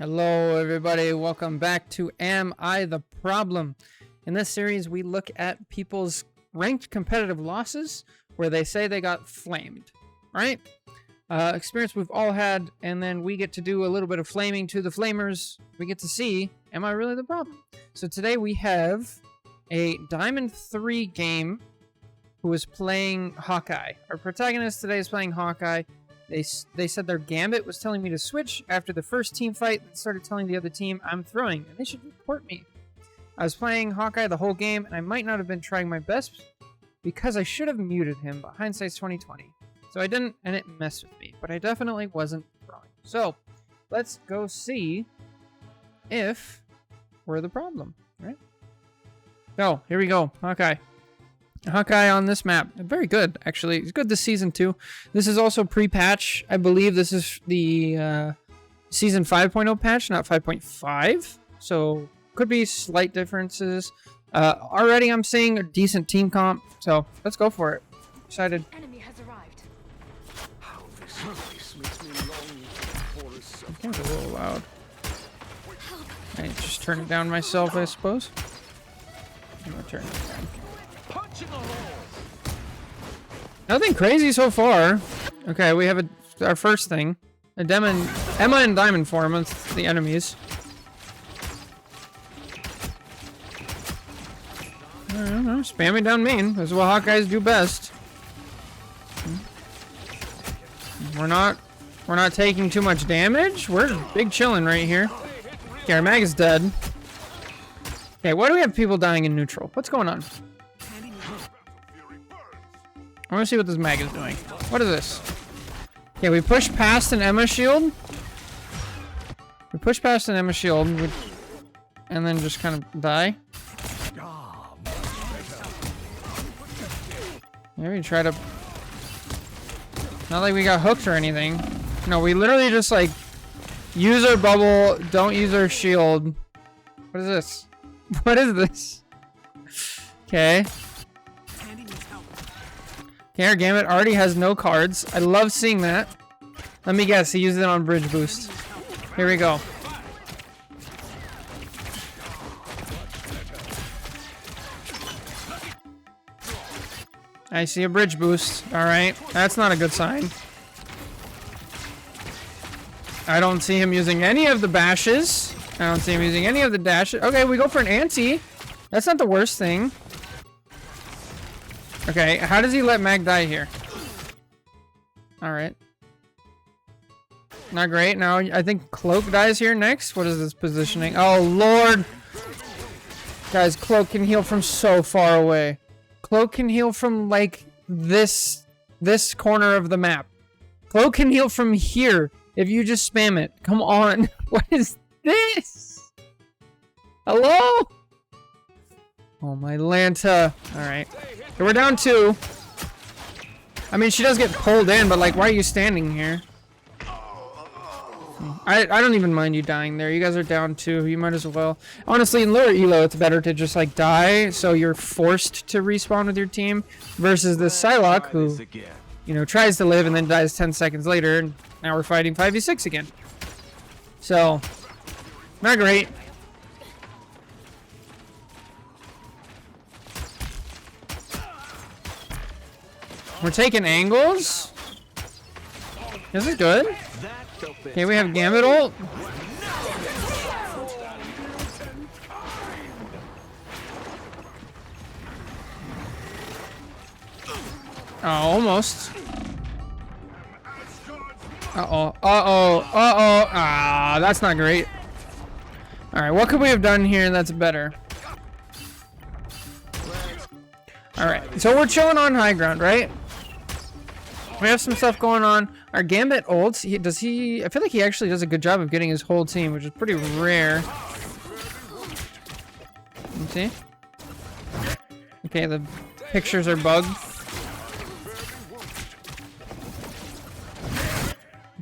Hello everybody, welcome back to Am I the Problem? In this series we look at people's ranked competitive losses where they say they got flamed, right? Experience we've all had, and then we get to do a little bit of flaming to the flamers. We get to see, am I really the problem? So today we have a Diamond 3 game who is playing Hawkeye. Our protagonist today is playing Hawkeye. They said their Gambit was telling me to switch after the first team fight and started telling the other team I'm throwing and they should report me. I was playing Hawkeye the whole game and I might not have been trying my best because I should have muted him, but hindsight's 2020. So I didn't and it messed with me, but I definitely wasn't throwing. So let's go see if we're the problem, right? Oh, here we go, Hawkeye. Hawkeye on this map. Very good, actually. It's good this season, too. This is also pre-patch. I believe this is the Season 5.0 patch, not 5.5. So, could be slight differences. Already, I'm seeing a decent team comp. So, let's go for it. Excited. Enemy has arrived. I think it's a little loud. I just turn it down myself, I suppose. I'm gonna turn it down. Nothing crazy so far. Okay, we have our first thing. Emma and Diamond form amongst the enemies. I don't know, spamming down main. This is what Hawkeyes do best. We're not taking too much damage. We're big chilling right here. Okay, our mag is dead. Okay, why do we have people dying in neutral? What's going on? I want to see what this mag is doing. What is this? Okay, we push past an Emma shield. We push past an Emma shield, and then just kind of die. Maybe try to... Not like we got hooked or anything. No, we literally just like use our bubble, don't use our shield. What is this? What is this? Okay. Okay, our Gambit already has no cards. I love seeing that. Let me guess, he used it on bridge boost. Here we go. I see a bridge boost. Alright, that's not a good sign. I don't see him using any of the bashes. I don't see him using any of the dashes. Okay, we go for an anti. That's not the worst thing. Okay, how does he let Mag die here? Alright. Not great. Now, I think Cloak dies here next. What is this positioning? Oh, Lord! Guys, Cloak can heal from so far away. Cloak can heal from, like, this corner of the map. Cloak can heal from here if you just spam it. Come on. What is this? Hello? Oh, my Lanta. Alright. We're down 2. I mean, she does get pulled in, but like, why are you standing here? I don't even mind you dying there. You guys are down 2. You might as well. Honestly, in lower elo, it's better to just like die, so you're forced to respawn with your team, versus this Psylocke who, you know, tries to live and then dies 10 seconds later, and now we're fighting 5v6 again. So, not great. We're taking angles. This is good. Okay, we have Gambit ult. Oh, almost. Uh-oh. Uh-oh. Uh-oh. Ah, that's not great. Alright, what could we have done here that's better? Alright, so we're chilling on high ground, right? We have some stuff going on. Our Gambit ults, I feel like he actually does a good job of getting his whole team, which is pretty rare. You see? Okay, the pictures are bugged.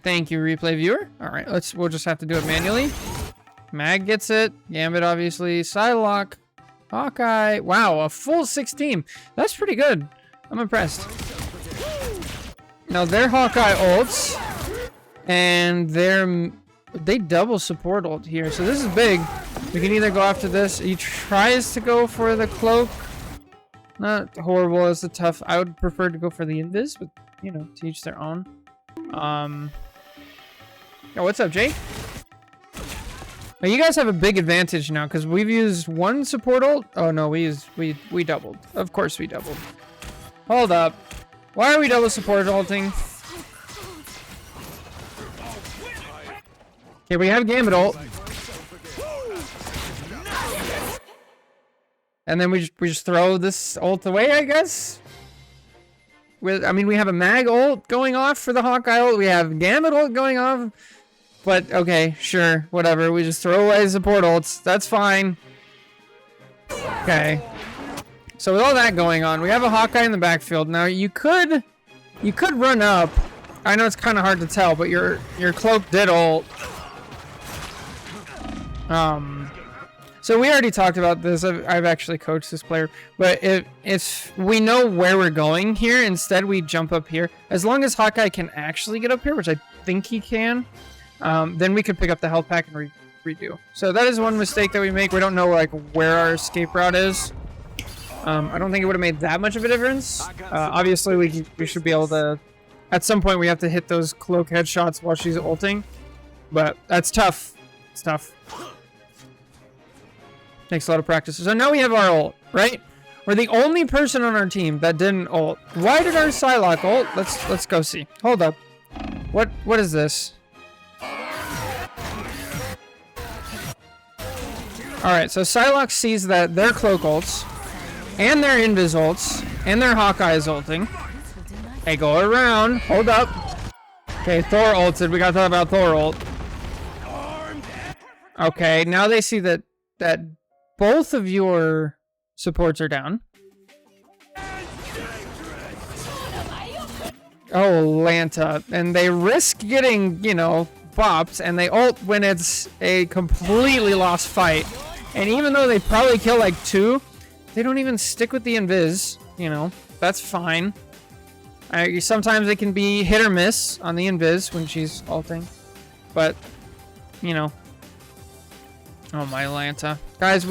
Thank you, replay viewer. Alright, we'll just have to do it manually. Mag gets it. Gambit, obviously. Psylocke. Hawkeye. Wow, a full 16. That's pretty good. I'm impressed. Now, their Hawkeye ults and their They double support ult here, so this is big. We can either go after this. He tries to go for the cloak. Not horrible, it's a tough. I would prefer to go for the invis, but you know, to each their own. Oh, what's up, Jake? Now you guys have a big advantage now because we've used one support ult. Oh no, we doubled. Of course we doubled. Hold up. Why are we double support ulting? Okay, we have Gambit ult. And then we just throw this ult away, I guess. I mean, we have a mag ult going off for the Hawkeye ult. We have Gambit ult going off. But, okay, sure, whatever. We just throw away support ults. That's fine. Okay. So with all that going on, we have a Hawkeye in the backfield. Now, you could run up. I know it's kind of hard to tell, but your cloak did ult. So we already talked about this. I've actually coached this player, but if we know where we're going here, instead we jump up here. As long as Hawkeye can actually get up here, which I think he can, then we could pick up the health pack and redo. So that is one mistake that we make. We don't know like where our escape route is. I don't think it would have made that much of a difference. Obviously, we should be able to. At some point, we have to hit those cloak headshots while she's ulting, but that's tough. It's tough. Takes a lot of practice. So now we have our ult, right? We're the only person on our team that didn't ult. Why did our Psylocke ult? Let's go see. Hold up. What is this? Alright, so Psylocke sees that their cloak ults, and their invis ults, and their Hawkeye is ulting. Hey, go around. Hold up. Okay, Thor ulted. We gotta talk about Thor ult. Okay, now they see that both of your supports are down. Oh, Lanta. And they risk getting, you know, bopped, and they ult when it's a completely lost fight. And even though they probably kill like 2, they don't even stick with the invis. You know, that's fine. Sometimes it can be hit or miss on the invis when she's ulting. But, you know. Oh my Lanta. Guys,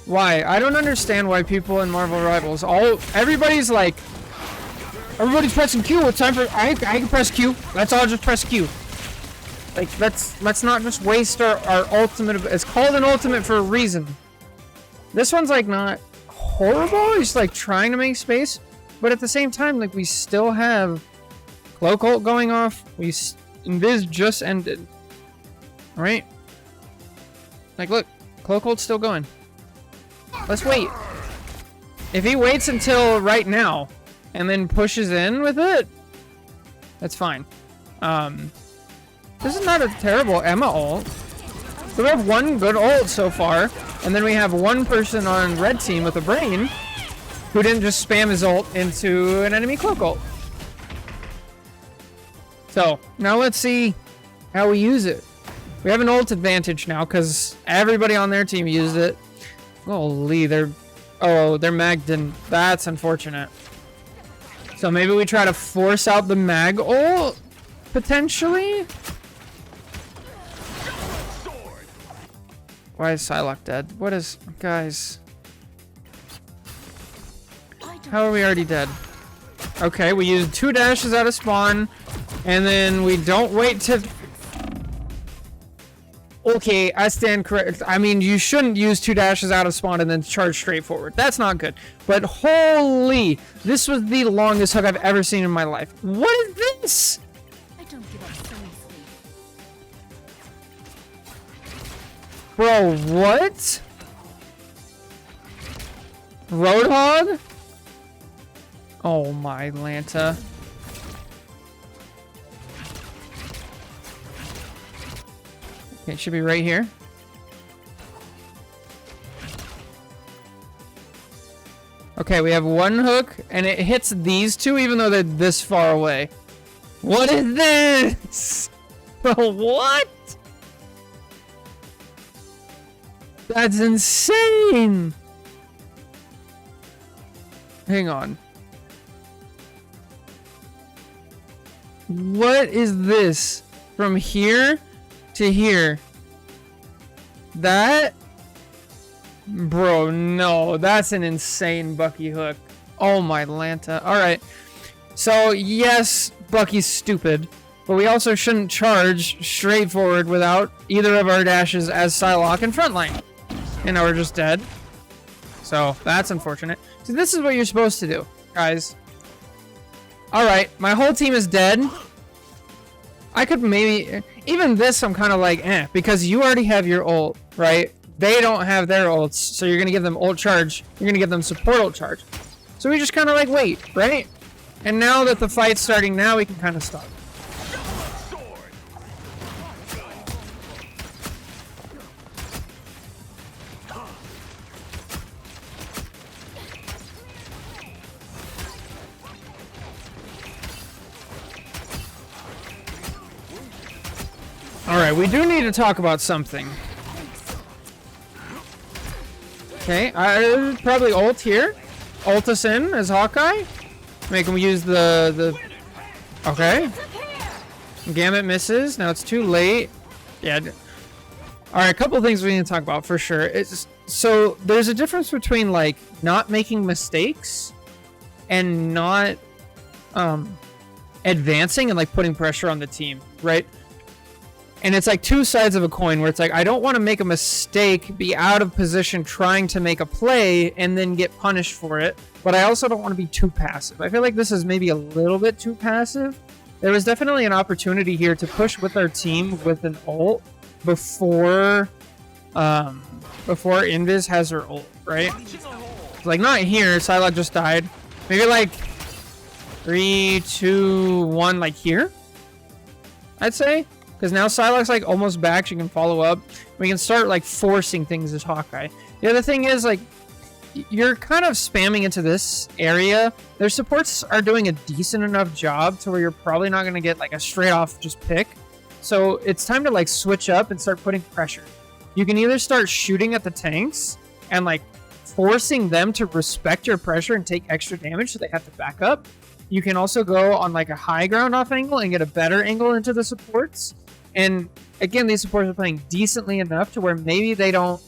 why? I don't understand why people in Marvel Rivals, everybody's like, everybody's pressing Q. It's time for, I can press Q. Let's all just press Q. Like, let's not just waste our ultimate. It's called an ultimate for a reason. This one's like not horrible. It's like trying to make space. But at the same time, like, we still have Cloak ult going off. Invis just ended. Alright? Like, look. Cloak ult's still going. Let's wait. If he waits until right now and then pushes in with it, that's fine. This is not a terrible Emma ult. So we have one good ult so far, and then we have one person on red team with a brain who didn't just spam his ult into an enemy cloak ult. So, now let's see how we use it. We have an ult advantage now because everybody on their team used it. Holy, their mag didn't. That's unfortunate. So maybe we try to force out the mag ult, potentially? Why is Psylocke dead? What is... Guys... How are we already dead? Okay, we used 2 dashes out of spawn, and then we don't wait to... Okay, I stand correct. I mean, you shouldn't use 2 dashes out of spawn and then charge straight forward. That's not good. But holy, this was the longest hook I've ever seen in my life. What is this? I don't give up so easily. Bro, what? Roadhog? Oh my Lanta. Okay, it should be right here. Okay, we have one hook, and it hits these two even though they're this far away. What is this? Bro, what? That's insane! Hang on. What is this? From here to here. That... Bro, no. That's an insane Bucky hook. Oh my Lanta. Alright. So, yes, Bucky's stupid. But we also shouldn't charge straight forward without either of our dashes as Psylocke and frontline. And now we're just dead. So, that's unfortunate. So this is what you're supposed to do, guys. Alright, my whole team is dead. I could maybe... Even this, I'm kind of like, eh. Because you already have your ult, right? They don't have their ults. So you're going to give them ult charge. You're going to give them support ult charge. So we just kind of like wait, right? And now that the fight's starting now, we can kind of stop. Alright, we do need to talk about something. Okay, I probably ult here. Ult us in as Hawkeye. Make him use the... Okay. Gambit misses. Now it's too late. Yeah. Alright, a couple of things we need to talk about for sure. So, there's a difference between, like, not making mistakes and not advancing and, like, putting pressure on the team, right? And it's like two sides of a coin where it's like, I don't want to make a mistake, be out of position trying to make a play, and then get punished for it. But I also don't want to be too passive. I feel like this is maybe a little bit too passive. There was definitely an opportunity here to push with our team with an ult before Invis has her ult, right? It's like, not here. Psylocke just died. Maybe like 3, 2, 1, like here, I'd say. Because now Psylocke's like almost back. She can follow up. We can start like forcing things as Hawkeye. The other thing is like, you're kind of spamming into this area. Their supports are doing a decent enough job to where you're probably not going to get like a straight off just pick. So it's time to like switch up and start putting pressure. You can either start shooting at the tanks and like forcing them to respect your pressure and take extra damage so they have to back up. You can also go on like a high ground off angle and get a better angle into the supports. And again, these supports are playing decently enough to where maybe they don't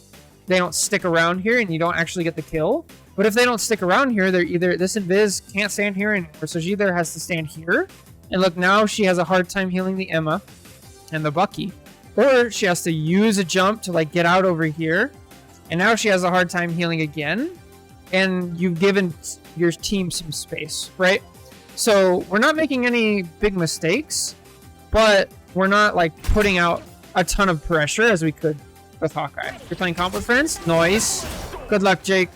stick around here and you don't actually get the kill. But if they don't stick around here, they're either... This Invis can't stand here anymore, so she either has to stand here. And look, now she has a hard time healing the Emma and the Bucky. Or she has to use a jump to like get out over here. And now she has a hard time healing again. And you've given your team some space, right? So we're not making any big mistakes, but we're not like putting out a ton of pressure as we could with Hawkeye. You're playing comp with friends? Nice. Good luck, Jake.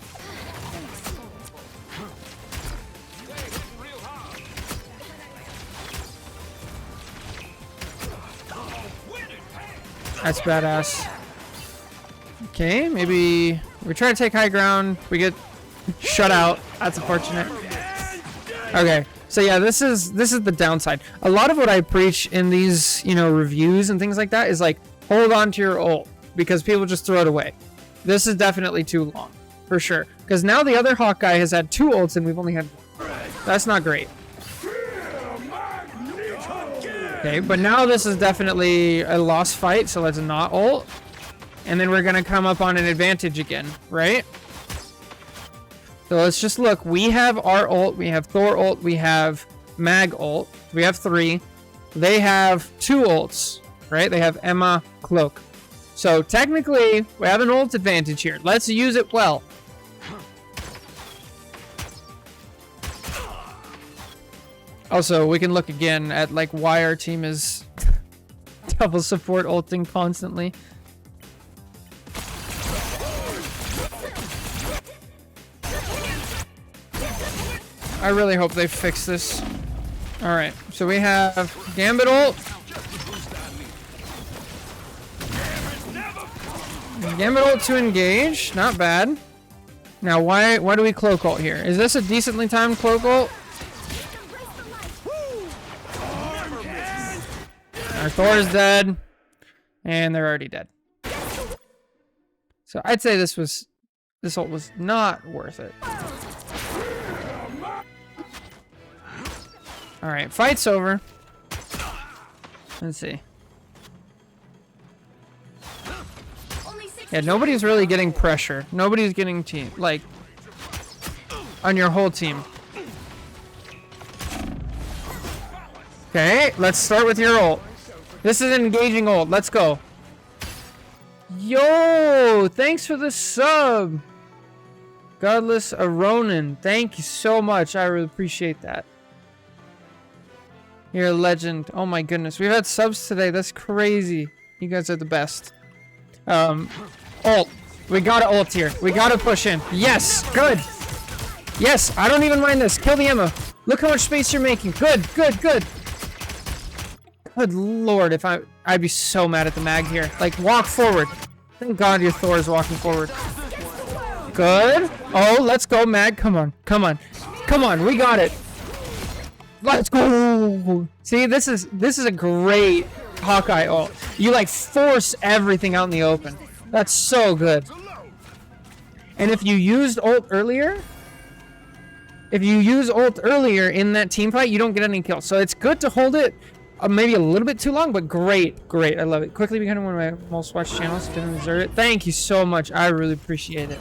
That's badass. Okay, maybe we try to take high ground. We get shut out. That's unfortunate. Okay. So yeah, this is the downside. A lot of what I preach in these, reviews and things like that is like, hold on to your ult because people just throw it away. This is definitely too long, for sure. Because now the other Hawkeye has had 2 ults and we've only had 1. That's not great. Okay, but now this is definitely a lost fight, so let's not ult. And then we're gonna come up on an advantage again, right? So let's just look. We have our ult, we have Thor ult, we have Mag ult. We have 3. They have 2 ults, right? They have Emma, Cloak. So technically, we have an ult advantage here. Let's use it well. Also, we can look again at like why our team is double support ulting constantly. I really hope they fix this. Alright, so we have Gambit ult. Gambit ult to engage. Not bad. Now, why do we cloak ult here? Is this a decently timed cloak ult? Our Thor is dead. And they're already dead. So I'd say this ult was not worth it. Alright, fight's over. Let's see. Yeah, nobody's really getting pressure. Nobody's getting team, like, on your whole team. Okay, let's start with your ult. This is an engaging ult. Let's go. Yo, thanks for the sub. Godless Aronin, thank you so much. I really appreciate that. You're a legend. Oh my goodness, we've had subs today. That's crazy. You guys are the best. Ult. We gotta ult here. We gotta push in. Yes, good. Yes, I don't even mind this. Kill the Emma. Look how much space you're making. Good, good, good. Good lord, if I'd be so mad at the mag here. Like, walk forward. Thank God your Thor is walking forward. Good. Oh, let's go, mag. Come on, come on, come on. We got it. Let's go. See, this is a great Hawkeye ult. You like force everything out in the open. That's so good. And if you used ult earlier, in that team fight, you don't get any kills. So it's good to hold it maybe a little bit too long, but great, great. I love it. Quickly becoming one of my most watched channels. Didn't deserve it. Thank you so much. I really appreciate it.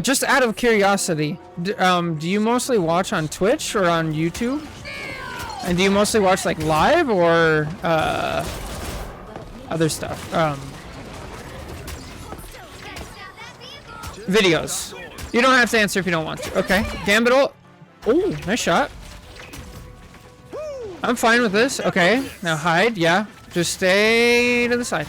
Just out of curiosity, do you mostly watch on Twitch or on YouTube? And do you mostly watch like live or other stuff? Videos. You don't have to answer if you don't want to. Okay. Gambit ult. Oh, nice shot. I'm fine with this. Okay. Now hide. Yeah. Just stay to the side.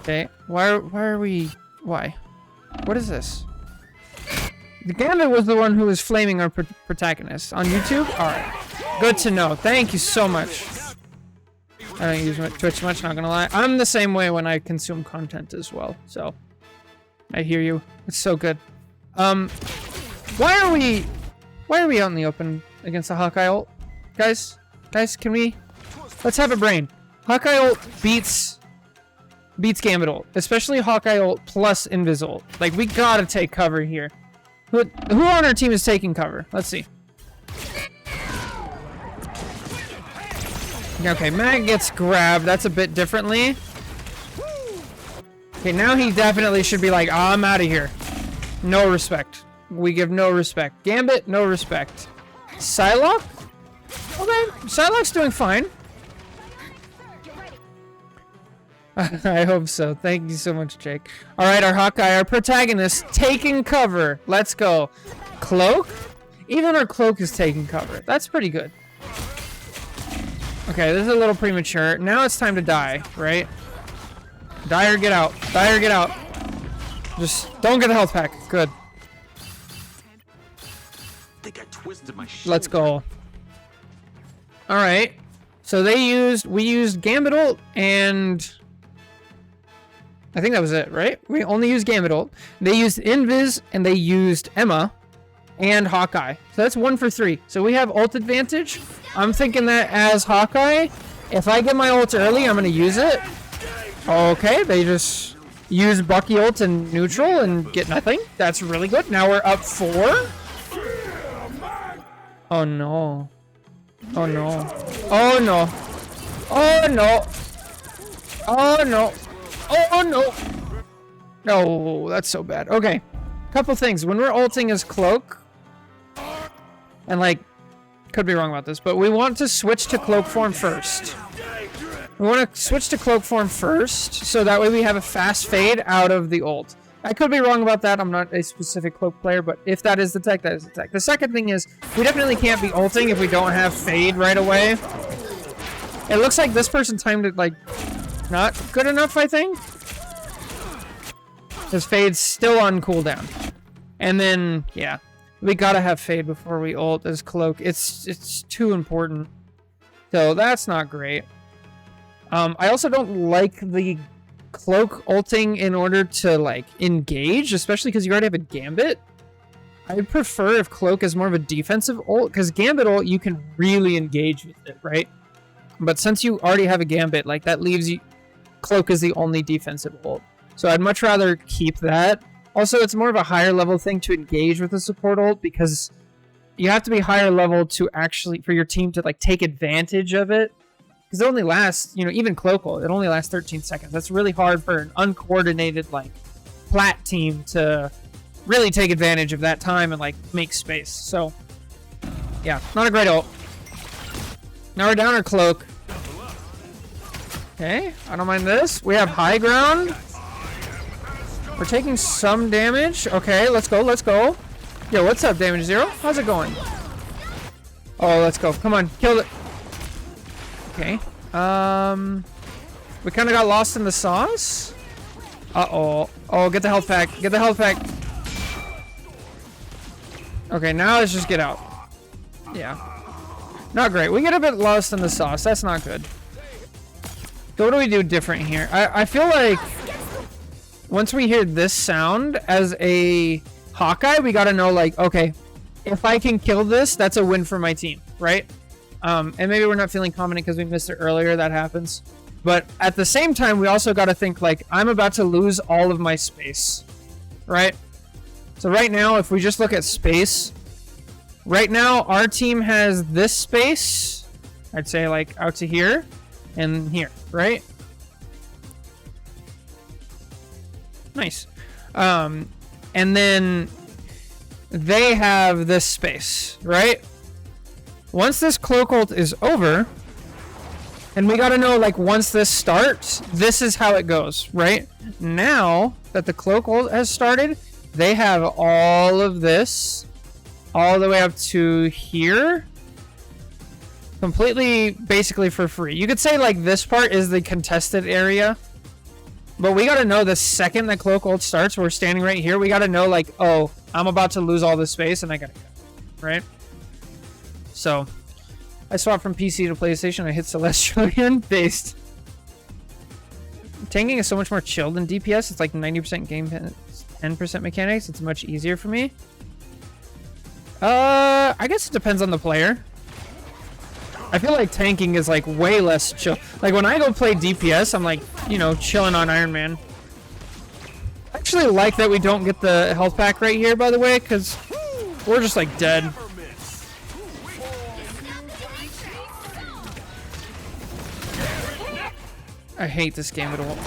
Okay. Why are we... Why? What is this? The Gambit was the one who was flaming our protagonist. On YouTube? Alright. Good to know. Thank you so much. I don't use Twitch much, not gonna lie. I'm the same way when I consume content as well. So, I hear you. It's so good. Why are we out in the open against the Hawkeye ult? Guys, can we... Let's have a brain. Hawkeye ult beats Gambit ult. Especially Hawkeye ult plus Invis ult. Like, we gotta take cover here. Who on our team is taking cover? Let's see. Okay, Mag gets grabbed. That's a bit differently. Okay, now he definitely should be like, oh, I'm out of here. No respect. We give no respect. Gambit, no respect. Psylocke? Okay, Psylocke's doing fine. I hope so. Thank you so much, Jake. Alright, our Hawkeye, our protagonist, taking cover. Let's go. Cloak? Even our cloak is taking cover. That's pretty good. Okay, this is a little premature. Now it's time to die, right? Die or get out. Die or get out. Just don't get the health pack. Good. Let's go. Alright. So we used Gambit ult and... I think that was it, right? We only used Gambit ult. They used Invis and they used Emma and Hawkeye. So that's 1 for 3. So we have ult advantage. I'm thinking that as Hawkeye, if I get my ult early, I'm going to use it. Okay, they just use Bucky ult in neutral and get nothing. That's really good. Now we're up 4. Oh no. Oh no. Oh no. Oh no. Oh no. Oh no. No, that's so bad. Okay. Couple things. When we're ulting as Cloak, and like, could be wrong about this, but we want to switch to Cloak form first. We want to switch to Cloak form first, so that way we have a fast fade out of the ult. I could be wrong about that. I'm not a specific Cloak player, but if that is the tech, that is the tech. The second thing is, we definitely can't be ulting if we don't have fade right away. It looks like this person timed it, like, not good enough, I think. Because fade's still on cooldown. And then, yeah. We gotta have fade before we ult as Cloak. It's too important. So that's not great. I also don't like the Cloak ulting in order to, like, engage, especially because you already have a Gambit. I'd prefer if Cloak is more of a defensive ult, because Gambit ult, you can really engage with it, right? But since you already have a Gambit, like, that leaves you... Cloak is the only defensive ult. So I'd much rather keep that. Also, it's more of a higher level thing to engage with the support ult, because you have to be higher level to actually... for your team to, like, take advantage of it. Because Because it only lasts, you know, even Cloak ult, it only lasts 13 seconds. That's really hard for an uncoordinated, like, Plat team to really take advantage of that time and, like, make space. So, yeah, not a great ult. Now we're down our Cloak. Okay, I don't mind this. We have high ground. We're taking some damage. Okay, let's go, let's go. Yo, what's up, Damage Zero? How's it going? Oh, let's go. Come on, kill it. Okay. We kind of got lost in the sauce. Uh-oh. Oh, get the health pack. Get the health pack. Okay, now let's just get out. Yeah. Not great. We get a bit lost in the sauce. That's not good. So what do we do different here? I feel like once we hear this sound as a Hawkeye, we gotta know, like, okay, if I can kill this, that's a win for my team, right? And maybe we're not feeling confident because we missed it earlier. That happens. But at the same time, we also gotta think, like, I'm about to lose all of my space, right? So right now, if we just look at space, right now, our team has this space, I'd say, like, out to here and here, right? Nice. And then they have this space, right? Once this Cloak ult is over, and we gotta know, like, once this starts, this is how it goes, right? Now that the Cloak ult has started, they have all of this all the way up to here, completely, basically for free. You could say, like, this part is the contested area, but we gotta know the second that Cloak ult starts, we're standing right here, we gotta know, like, oh, I'm about to lose all this space and I gotta go, right? So, I swapped from PC to PlayStation, I hit Celestial based. Tanking is so much more chill than DPS, it's like 90% game, 10% mechanics, it's much easier for me. I guess it depends on the player. I feel like tanking is, like, way less chill. Like, when I go play DPS, I'm, like, you know, chilling on Iron Man. I actually like that we don't get the health pack right here, by the way, because we're just, like, dead. I hate this game at all.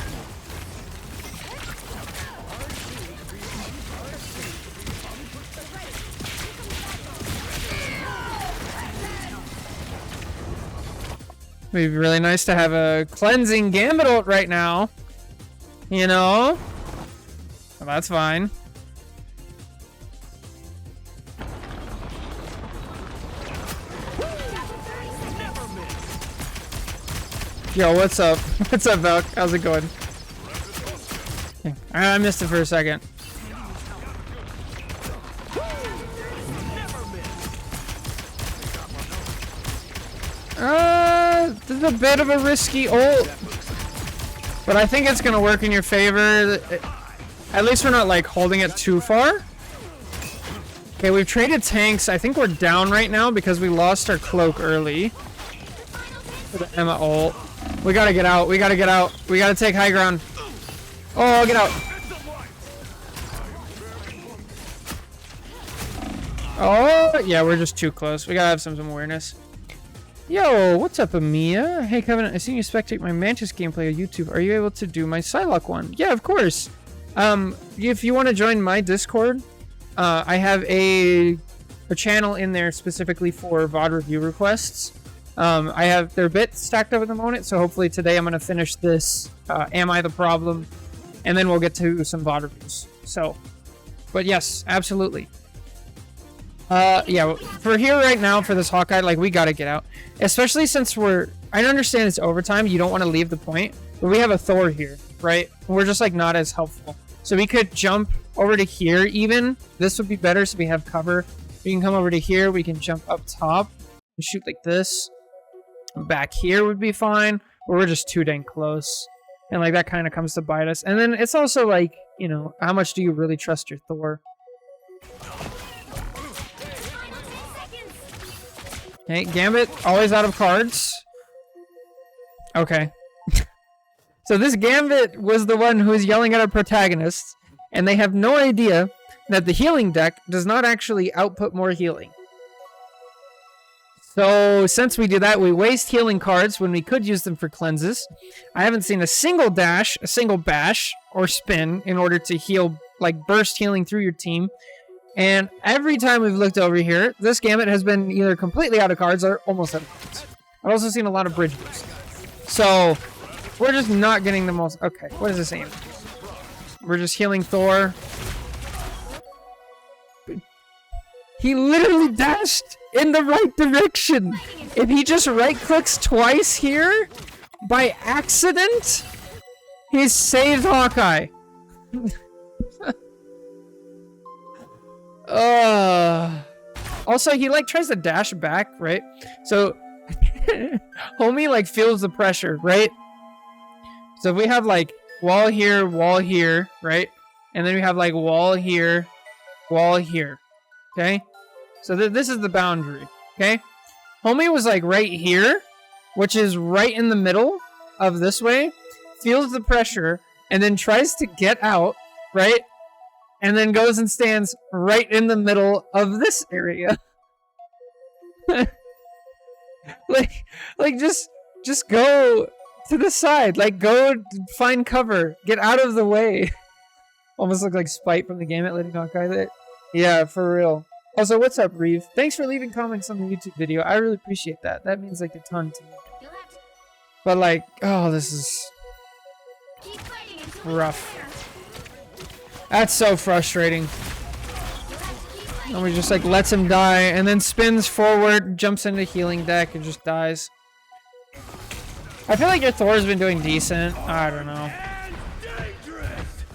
It'd be really nice to have a cleansing Gambit ult right now. You know? Well, that's fine. Yo, what's up? What's up, Valk? How's it going? Okay. I missed it for a second. This is a bit of a risky ult, but I think it's gonna work in your favor. At least we're not, like, holding it too far. Okay, we've traded tanks. I think we're down right now because we lost our Cloak early for the Emma ult. We gotta get out. We gotta get out. We gotta take high ground. Oh, get out. Oh, yeah, we're just too close. We gotta have some awareness. Yo, what's up, Amia? Hey, Kevin, I seen you spectate my Mantis gameplay on YouTube. Are you able to do my Psylocke one? Yeah, of course. If you want to join my Discord, I have a channel in there specifically for VOD review requests. I have their bits stacked up at the moment, so hopefully today I'm going to finish this Am I the Problem? And then we'll get to some VOD reviews. So, but yes, absolutely. Yeah, for here right now, for this Hawkeye, like, we gotta get out. Especially since I understand it's overtime, you don't want to leave the point, but we have a Thor here, right? We're just, like, not as helpful. So we could jump over to here even. This would be better so we have cover. We can come over to here, we can jump up top and shoot like this. Back here would be fine, but we're just too dang close. And, like, that kind of comes to bite us. And then it's also, like, you know, how much do you really trust your Thor? Okay, Gambit, always out of cards. Okay. So this Gambit was the one who was yelling at our protagonists, and they have no idea that the healing deck does not actually output more healing. So since we do that, we waste healing cards when we could use them for cleanses. I haven't seen a single dash, a single bash, or spin in order to heal, like burst healing through your team. And every time we've looked over here, this Gambit has been either completely out of cards or almost out of cards. I've also seen a lot of bridge boost. So we're just not getting the most... Okay, what is this aim? We're just healing Thor. He literally dashed in the right direction. If he just right-clicks twice here, by accident, he's saved Hawkeye. Also, he like tries to dash back, right? So, homie like feels the pressure, right? So if we have like wall here, right? And then we have like wall here, okay? So this is the boundary, okay? Homie was like right here, which is right in the middle of this way, feels the pressure, and then tries to get out, right? And then goes and stands right in the middle of this area. like just go to the side. Like go find cover. Get out of the way. Almost look like Spite from the Gambit letting Hawkeye there. Yeah, for real. Also, what's up, Reeve? Thanks for leaving comments on the YouTube video. I really appreciate that. That means like a ton to me. But like, oh, this is rough. That's so frustrating. And we just like lets him die and then spins forward, jumps into healing deck and just dies. I feel like your Thor's been doing decent. I don't know.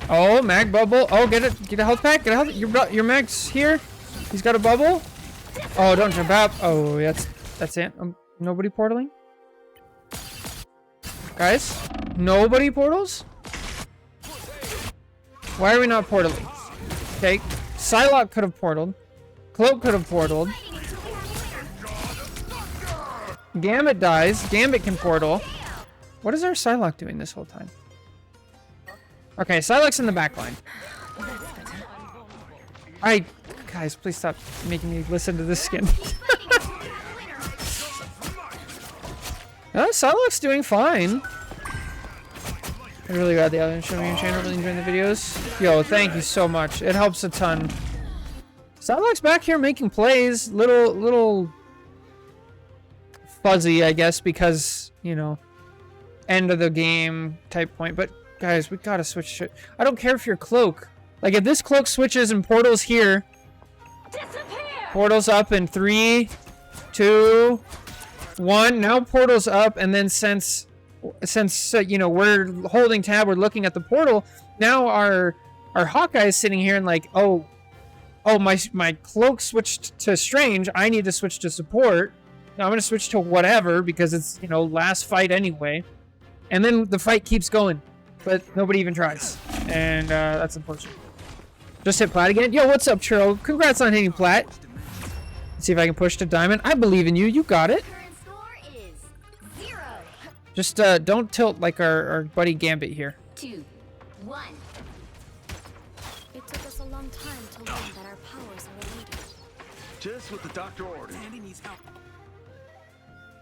Oh, mag bubble. Oh, get it. Get a health pack. Get a health. Your mag's here. He's got a bubble. Oh, don't jump up. Oh, that's it. Nobody portaling? Guys? Nobody portals? Why are we not portaling? Okay. Psylocke could have portaled. Cloak could have portaled. Gambit dies. Gambit can portal. What is our Psylocke doing this whole time? Okay, Psylocke's in the back line. Guys, please stop making me listen to this skin. Psylocke's doing fine. I really glad the other show me your channel, really enjoying the videos. Yo, thank you so much. It helps a ton. Psylocke's back here making plays. Little fuzzy, I guess, because, you know, end of the game type point. But guys, we gotta switch to... I don't care if you're Cloak. Like, if this Cloak switches and portals here... Portals up in 3, 2, 1. Now portals up, and then since you know, we're holding tab, we're looking at the portal, now our Hawkeye is sitting here and like, oh, my Cloak switched to Strange, I need to switch to support. Now I'm going to switch to whatever because it's, you know, last fight anyway. And then the fight keeps going, but nobody even tries. And that's unfortunate. Just hit Plat again. Yo, what's up, Churro? Congrats on hitting Plat. Let's see if I can push to Diamond. I believe in you. You got it. Just don't tilt like our buddy Gambit here. 2, 1. It took us a long time to learn that our powers are related. Just what the doctor ordered.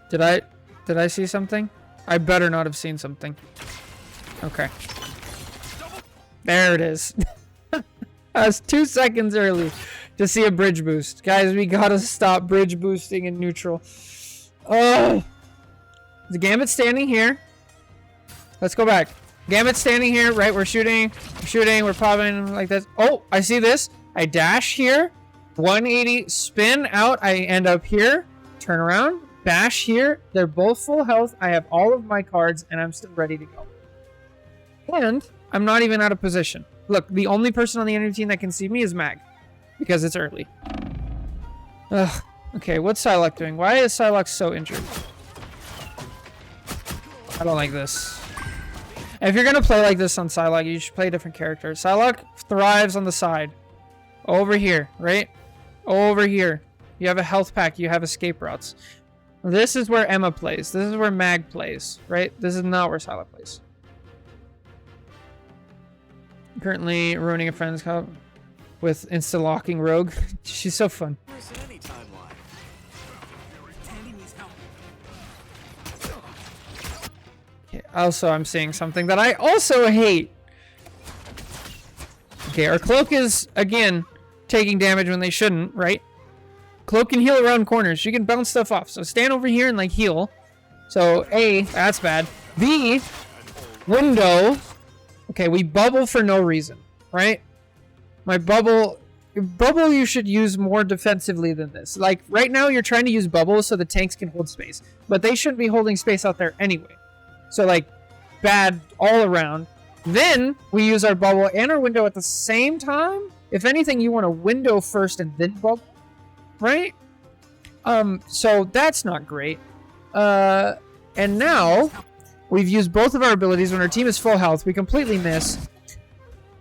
Did I see something? I better not have seen something. Okay. There it is. I was 2 seconds early to see a bridge boost. Guys, we gotta stop bridge boosting in neutral. Oh! The Gambit standing here. Let's go back. Gambit standing here, right? We're shooting, we're popping like this. Oh, I see this. I dash here. 180, spin out. I end up here. Turn around. Bash here. They're both full health. I have all of my cards, and I'm still ready to go. And I'm not even out of position. Look, the only person on the enemy team that can see me is Mag. Because it's early. Ugh. Okay, what's Psylocke doing? Why is Psylocke so injured? I don't like this. If you're gonna play like this on Psylocke, you should play a different character. Psylocke thrives on the side. Over here, right? Over here. You have a health pack, you have escape routes. This is where Emma plays. This is where Mag plays, right? This is not where Psylocke plays. Currently ruining a friend's cup with insta-locking Rogue. She's so fun. Also, I'm seeing something that I also hate. Okay, our cloak is, again, taking damage when they shouldn't, right? Cloak can heal around corners. She can bounce stuff off. So stand over here and, like, heal. So, A, that's bad. B, window. Okay, we bubble for no reason, right? My bubble you should use more defensively than this. Like, right now you're trying to use bubble so the tanks can hold space. But they shouldn't be holding space out there anyway. So, like, bad all around. Then, we use our bubble and our window at the same time. If anything, you want a window first and then bubble. Right? So that's not great. And now, we've used both of our abilities. When our team is full health, we completely miss.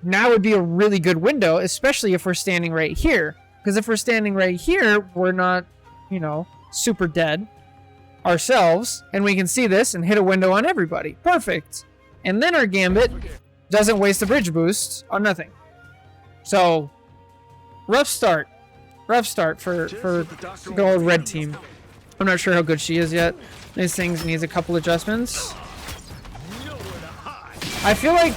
Now would be a really good window, especially if we're standing right here. Because if we're standing right here, we're not, you know, super dead ourselves. And we can see this and hit a window on everybody. Perfect. And then our Gambit doesn't waste a bridge boost on nothing. So, rough start. Rough start for the old red team. I'm not sure how good she is yet. These things needs a couple adjustments. I feel like...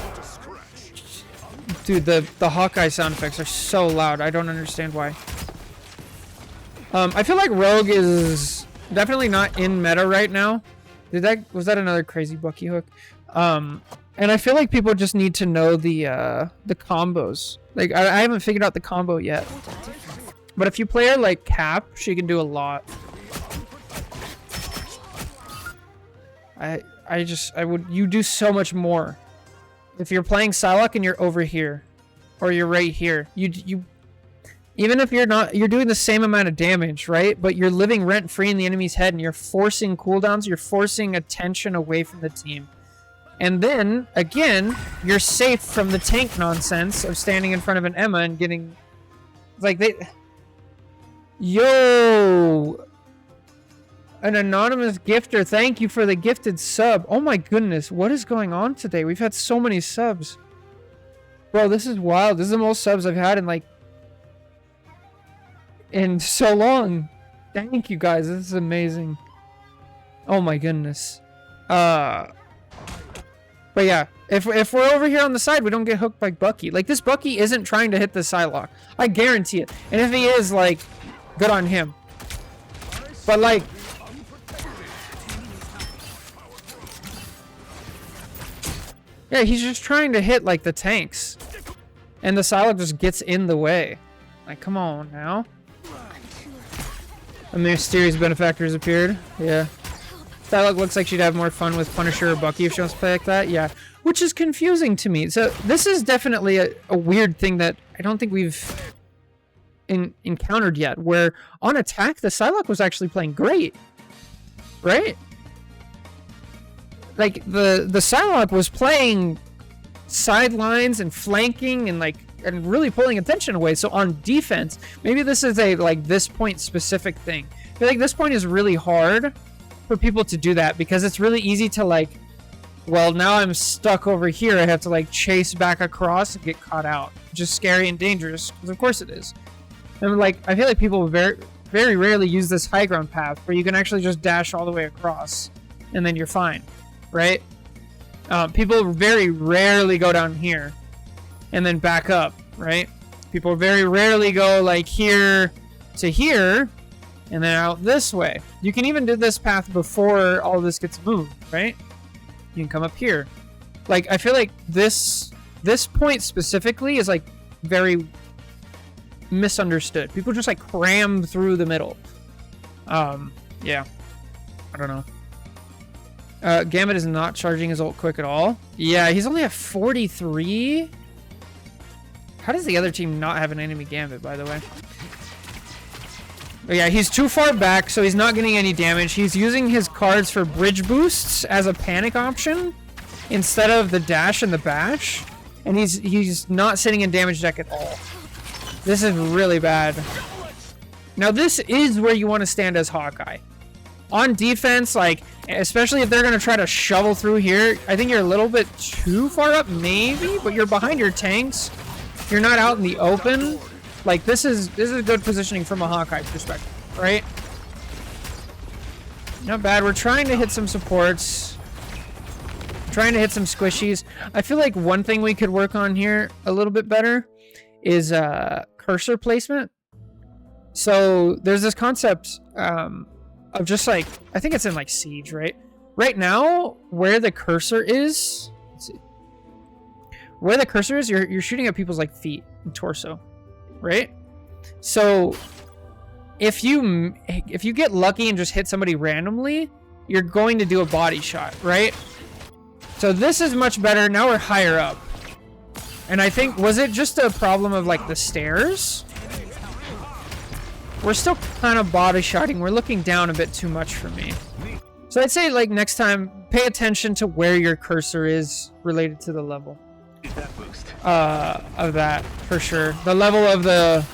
Dude, the Hawkeye sound effects are so loud. I don't understand why. I feel like Rogue is definitely not in meta right now. Was that another crazy Bucky hook? And I feel like people just need to know the combos. Like, I haven't figured out the combo yet. But if you play her like Cap, she can do a lot. You do so much more. If you're playing Psylocke and you're over here, or you're right here, even if you're doing the same amount of damage, right? But you're living rent-free in the enemy's head and you're forcing cooldowns, you're forcing attention away from the team. And then, again, you're safe from the tank nonsense of standing in front of an Emma and getting... Like, Yo! An anonymous gifter, thank you for the gifted sub. Oh my goodness, what is going on today? We've had so many subs. Bro, this is wild. This is the most subs I've had in so long. Thank you guys, this is amazing. Oh my goodness. But yeah, if we're over here on the side, we don't get hooked by Bucky. Like, this Bucky isn't trying to hit the Psylocke. I guarantee it. And if he is, like, good on him. But, like... Yeah, he's just trying to hit, like, the tanks. And the Psylocke just gets in the way. Like, come on now. A mysterious benefactor has appeared. Yeah. Psylocke looks like she'd have more fun with Punisher or Bucky if she wants to play like that. Yeah. Which is confusing to me. So, this is definitely a weird thing that I don't think we've encountered yet. Where, on attack, the Psylocke was actually playing great. Right? Like, the Psylocke was playing sidelines and flanking and, like, and really pulling attention away. So on defense, maybe this is a, like, this point specific thing. I feel like this point is really hard for people to do that because it's really easy to, like, well, now I'm stuck over here. I have to, like, chase back across and get caught out. Which is scary and dangerous, because of course it is. And, like, I feel like people very, very rarely use this high ground path where you can actually just dash all the way across and then you're fine. Right? People very rarely go down here and then back up, right? People very rarely go like here to here and then out this way. You can even do this path before all this gets moved, right? You can come up here. Like, I feel like this point specifically is like very misunderstood. People just like cram through the middle. Yeah. I don't know. Gambit is not charging his ult quick at all. Yeah, he's only at 43. How does the other team not have an enemy Gambit, by the way? But yeah, he's too far back, so he's not getting any damage. He's using his cards for bridge boosts as a panic option instead of the dash and the bash. And he's not sitting in damage deck at all. This is really bad. Now, this is where you want to stand as Hawkeye. On defense, like, especially if they're going to try to shovel through here, I think you're a little bit too far up, maybe, but you're behind your tanks. You're not out in the open. Like, this is good positioning from a Hawkeye perspective, right? Not bad. We're trying to hit some supports. trying to hit some squishies. I feel like one thing we could work on here a little bit better is cursor placement. So there's this concept of just like, I think it's in like Siege, right? Right now, where the cursor is, let's see. Where the cursor is, you're shooting at people's like feet and torso, right? So if you get lucky and just hit somebody randomly, you're going to do a body shot, right? So this is much better. Now we're higher up. And I think, was it just a problem of like the stairs? We're still kind of body shotting. We're looking down a bit too much for me. So I'd say like next time, pay attention to where your cursor is related to the level. Of that, for sure. The level of the,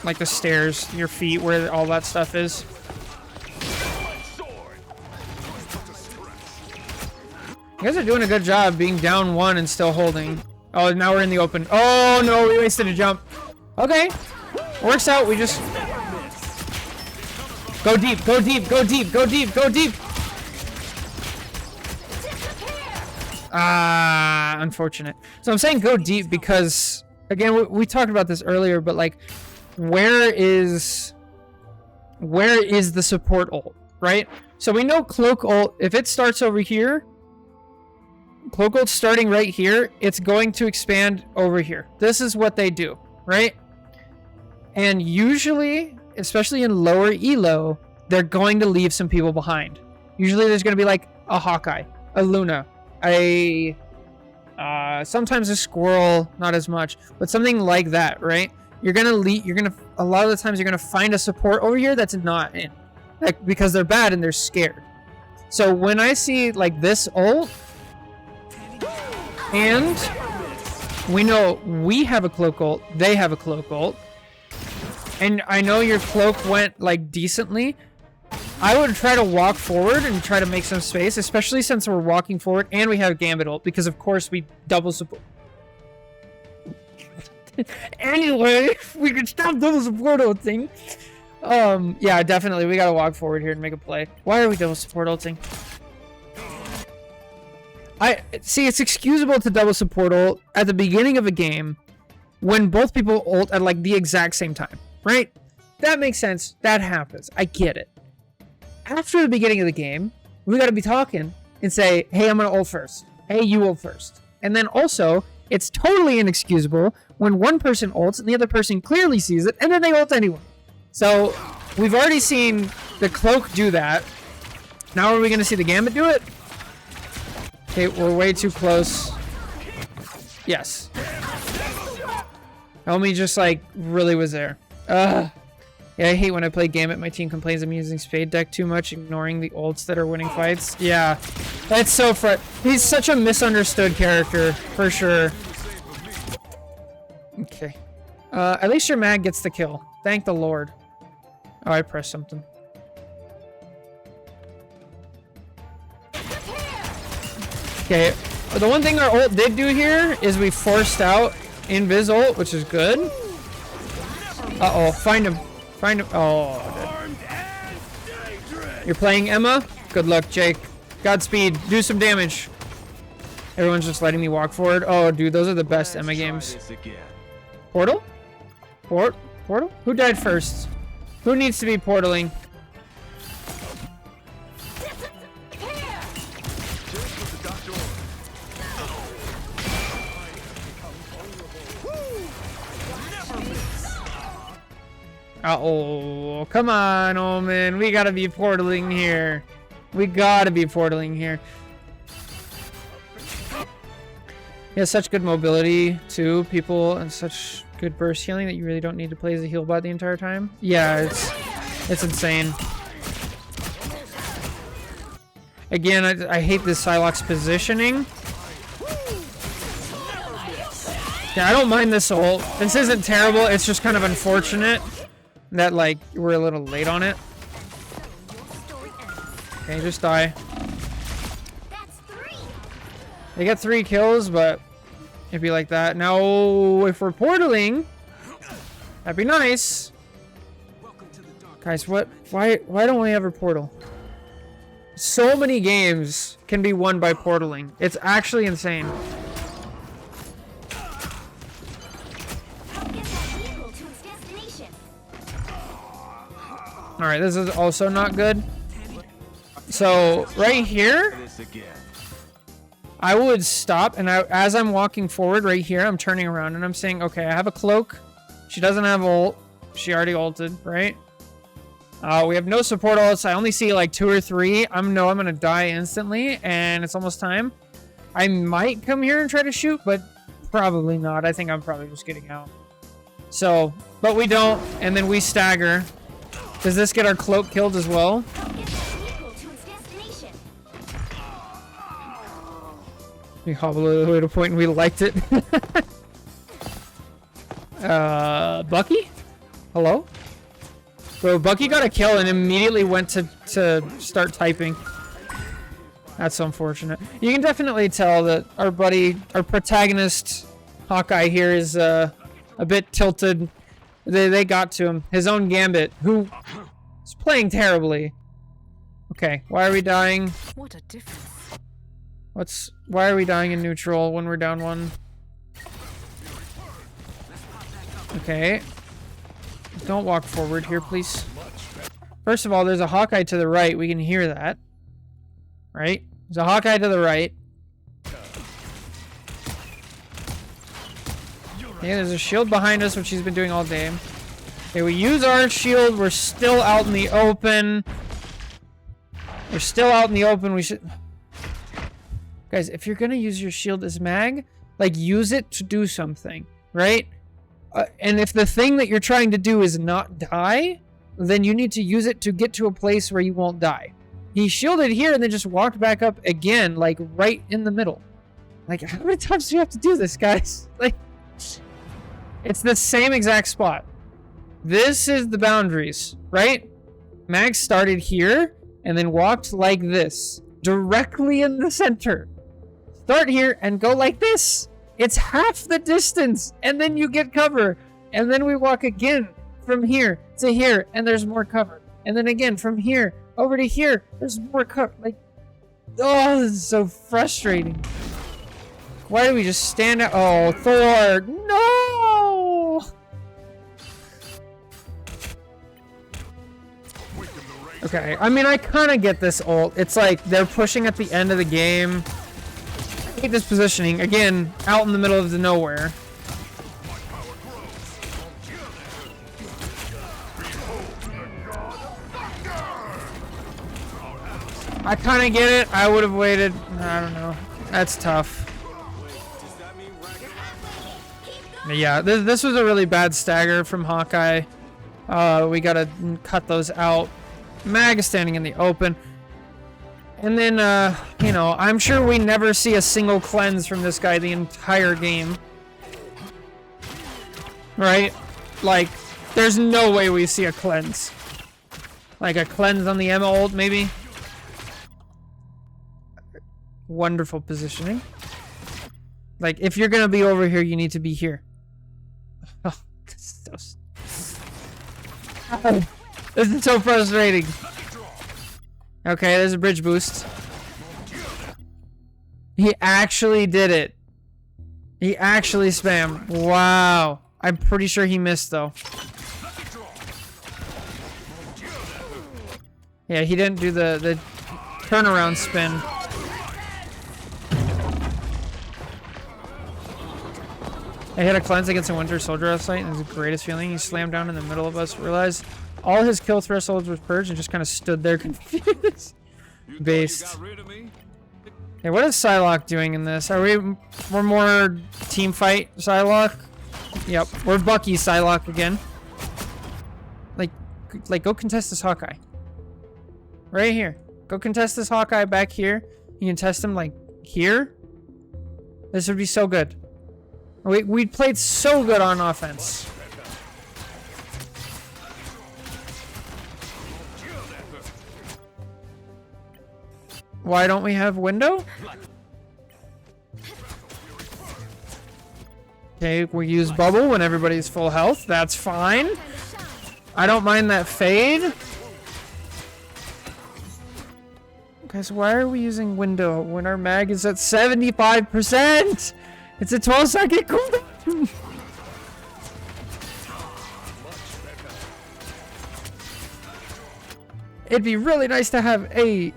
like the stairs, your feet, where all that stuff is. You guys are doing a good job being down one and still holding. Oh, now we're in the open. Oh no, we wasted a jump. Okay, works out. We just go deep, go deep, go deep, go deep, go deep. Ah, unfortunate. So I'm saying go deep because, again, we talked about this earlier, but like, where is the support ult, right? So we know cloak ult, if it starts over here, cloak ult starting right here, it's going to expand over here. This is what they do, right? And usually, especially in lower elo, they're going to leave some people behind. Usually there's going to be like a Hawkeye, a Luna, sometimes a squirrel, not as much, but something like that, right? A lot of the times you're gonna find a support over here that's not in, like, because they're bad and they're scared. So when I see like this ult, and we know we have a cloak ult, they have a cloak ult, and I know your cloak went like decently, I would try to walk forward and try to make some space, especially since we're walking forward and we have Gambit ult, because of course we double support. Anyway, we could stop double support ulting. Yeah, definitely, we gotta walk forward here and make a play. Why are we double support ulting? See, it's excusable to double support ult at the beginning of a game when both people ult at like the exact same time, right? That makes sense. That happens. I get it. After the beginning of the game, we got to be talking and say, hey, I'm going to ult first. Hey, you ult first. And then also, it's totally inexcusable when one person ults and the other person clearly sees it, and then they ult anyway. So, we've already seen the cloak do that. Now are we going to see the Gambit do it? Okay, we're way too close. Yes. Homie just, like, really was there. Ugh. Yeah, I hate when I play Gambit. My team complains I'm using Spade deck too much, ignoring the ults that are winning fights. Yeah, that's so he's such a misunderstood character, for sure. Okay. At least your mag gets the kill. Thank the Lord. Oh, I pressed something. Okay, the one thing our ult did do here is we forced out Invis ult, which is good. Uh-oh, find him. Find him. Oh, you're playing Emma? Good luck, Jake. Godspeed. Do some damage. Everyone's just letting me walk forward. Oh, dude, those are the best Emma games. Portal? Portal? Who died first? Who needs to be portaling? Uh-oh, come on, Omen. We gotta be portaling here. We gotta be portaling here. He has such good mobility, too, people, and such good burst healing that you really don't need to play as a heal bot the entire time. Yeah, it's insane. Again, I hate this Psylocke's positioning. Yeah, I don't mind this ult. This isn't terrible, it's just kind of unfortunate that, like, we're a little late on it. Okay, just die. They get 3 kills, but it'd be like that. Now, if we're portaling, that'd be nice. Guys, what? Why don't we ever portal? So many games can be won by portaling. It's actually insane. Alright, this is also not good. So, right here, I would stop, and as I'm walking forward right here, I'm turning around, and I'm saying, okay, I have a cloak. She doesn't have ult. She already ulted, right? We have no support ults. I only see like 2 or 3. I'm gonna die instantly, and it's almost time. I might come here and try to shoot, but probably not. I think I'm probably just getting out. So, but we don't, and then we stagger. Does this get our cloak killed as well? We hobble away to a point and we liked it. Bucky? Hello? Bro, Bucky got a kill and immediately went to start typing. That's so unfortunate. You can definitely tell that our protagonist, Hawkeye here, is a bit tilted. They got to him. His own Gambit, who is playing terribly. Okay, why are we dying? What a difference. Why are we dying in neutral when we're down 1? Okay. Don't walk forward here, please. First of all, there's a Hawkeye to the right. We can hear that. Right? There's a Hawkeye to the right. Yeah, there's a shield behind us, which he's been doing all day. Okay, we use our shield. We're still out in the open. We're still out in the open. We should... Guys, if you're gonna use your shield as mag, like, use it to do something, right? And if the thing that you're trying to do is not die, then you need to use it to get to a place where you won't die. He shielded here and then just walked back up again, like, right in the middle. Like, how many times do you have to do this, guys? Like, it's the same exact spot. This is the boundaries, right? Mag started here and then walked like this, directly in the center. Start here and go like this. It's half the distance, and then you get cover. And then we walk again from here to here, and there's more cover. And then again from here over to here, there's more cover. Like, oh, this is so frustrating. Why do we just stand out? Oh, Thor, no! Okay, I mean, I kind of get this ult. It's like they're pushing at the end of the game. I hate this positioning. Again, out in the middle of the nowhere. I kind of get it. I would have waited. I don't know. That's tough. But yeah, this was a really bad stagger from Hawkeye. We gotta cut those out. Mag is standing in the open. And then, you know, I'm sure we never see a single cleanse from this guy the entire game. Right? Like, there's no way we see a cleanse. Like a cleanse on the Emma ult, maybe? Wonderful positioning. Like, if you're gonna be over here, you need to be here. Oh, this is so frustrating. Okay, there's a bridge boost. He actually did it. He actually spammed. Wow. I'm pretty sure he missed, though. Yeah, he didn't do the turnaround spin. I hit a cleanse against a Winter Soldier last night, and it was the greatest feeling. He slammed down in the middle of us, realized all his kill thresholds was purged, and just kind of stood there confused. Based. Hey, what is Psylocke doing in this? We're more team fight Psylocke? Yep, we're Bucky Psylocke again. Like, go contest this Hawkeye. Right here. Go contest this Hawkeye back here. You can test him, like, here. This would be so good. We played so good on offense. Why don't we have window? Okay, we use bubble when everybody's full health. That's fine. I don't mind that fade. Guys, why are we using window when our mag is at 75%? It's a 12-second cooldown. It'd be really nice to have a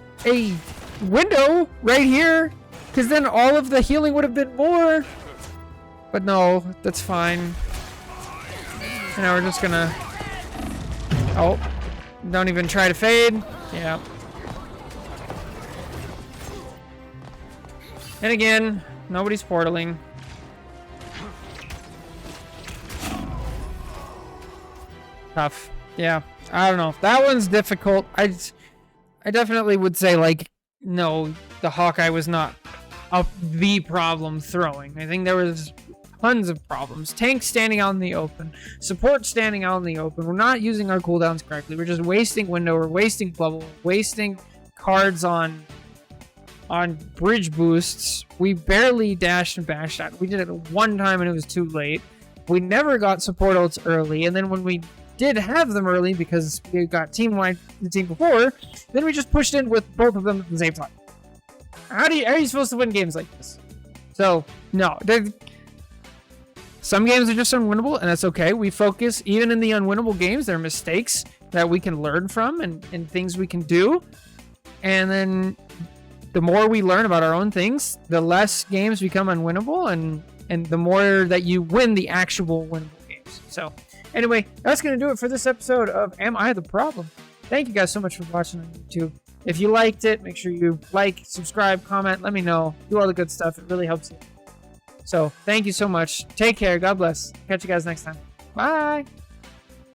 window right here, because then all of the healing would have been more. But no, that's fine. And now we're just gonna... Oh, don't even try to fade. Yeah. And again, nobody's portaling. Tough. Yeah. I don't know. That one's difficult. I definitely would say, like, no, the Hawkeye was not the problem throwing. I think there was tons of problems. Tank standing out in the open. Support standing out in the open. We're not using our cooldowns correctly. We're just wasting window. We're wasting bubble. Wasting cards on bridge boosts. We barely dashed and bashed out. We did it one time and it was too late. We never got support ults early. And then when we did have them early because we got team wide the team before, then we just pushed in with both of them at the same time. How are you supposed to win games like this? So no, some games are just unwinnable, and that's okay. We focus, even in the unwinnable games, there are mistakes that we can learn from and things we can do. And then the more we learn about our own things, the less games become unwinnable, and the more that you win the actual winnable games. So anyway, that's going to do it for this episode of Am I the Problem? Thank you guys so much for watching on YouTube. If you liked it, make sure you like, subscribe, comment, let me know. Do all the good stuff. It really helps you. So thank you so much. Take care. God bless. Catch you guys next time. Bye.